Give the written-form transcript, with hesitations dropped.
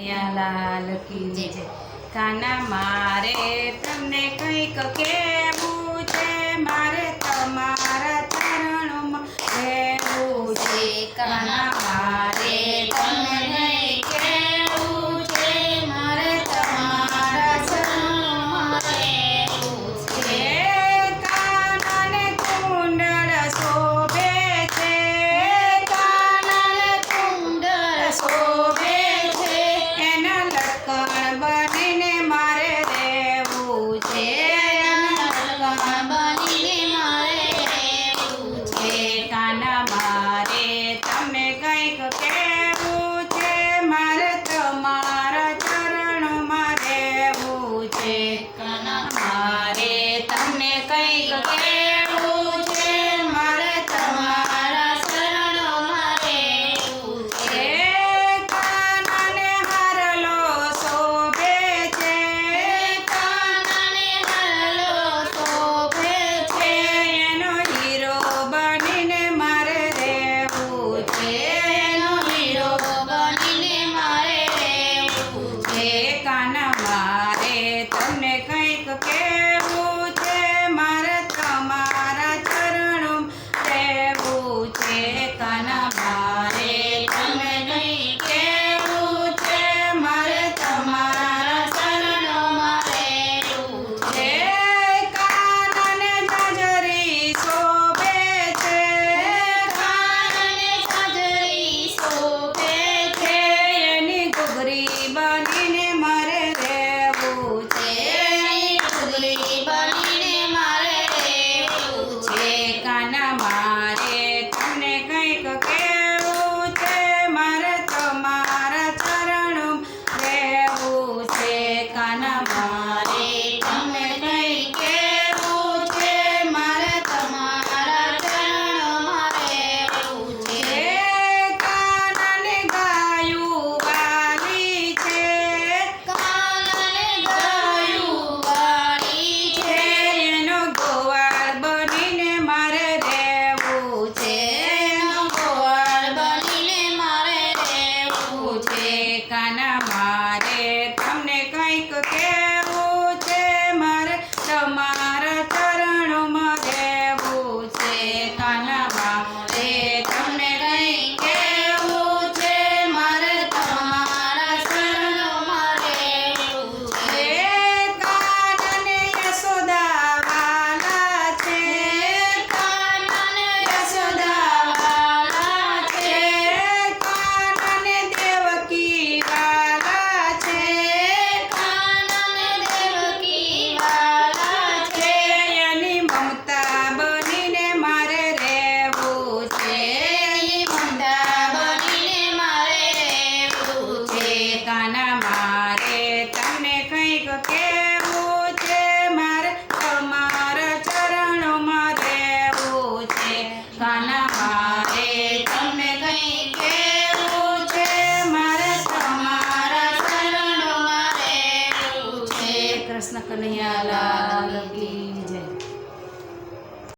લાલ કી જય। કાના મારે તમને કંઈક કહેવું છે, મારે તમારા ચરણોમાં રહેવું છે। કાના મારે તમને કંઈક કહેવું છે, મારે તમારા ચરણોમાં રહેવું છે। કાનાને કુંડળ શોભે છે, કાનાને કુંડળ શોભે છે, એના લટકણ બનીને મારે રહેવું છે, એના લટકણ બનીને મારે રહેવું છે। કાના મારે તમને કંઈક કહેવું છે, મારે તમારા ચરણોમાં રહેવું છે। કાના મારે તમને કંઈક કહેવું છે, મારે તમારા ચરણોમાં રહેવું છે। કાનાને હારલો શોભે છે, કાનાને હારલો શોભે છે, એનો હીરો બનીને મારે રહેવું છે, એનો હીરો બનીને મારે રહેવું છે। કાના મારે તમને કંઈક કહેવું છે, મારે તમારા ચરણોમાં રહેવું છે। કાના મારે તમને કંઈક કહેવું છે, મારે તમારા ચરણોમાં રહેવું છે। કાનાને જાજરી શોભે છે, કાનાને જાજરી શોભે છે, એની ઘૂઘરી બનીને મારે રહેવું છે, એની ઘૂઘરી બનીને મારે રહેવું છે। કાના મારે તમને કંઈક કહેવું છે, મારે તમારા ચરણોમાં રહેવું છે। કાના મારે તમને કંઈક કહેવું છે, મારે તમારા ચરણોમાં રહેવું છે। કાનાને ગાયું વાલી છે, કાનાને ગાયું વાલી છે, એનો ગોવાળ બનીને મારે રહેવું છે, એનો ગોવાળ બનીને મારે રહેવું છે। કાના મારે તમને કંઈક કહેવું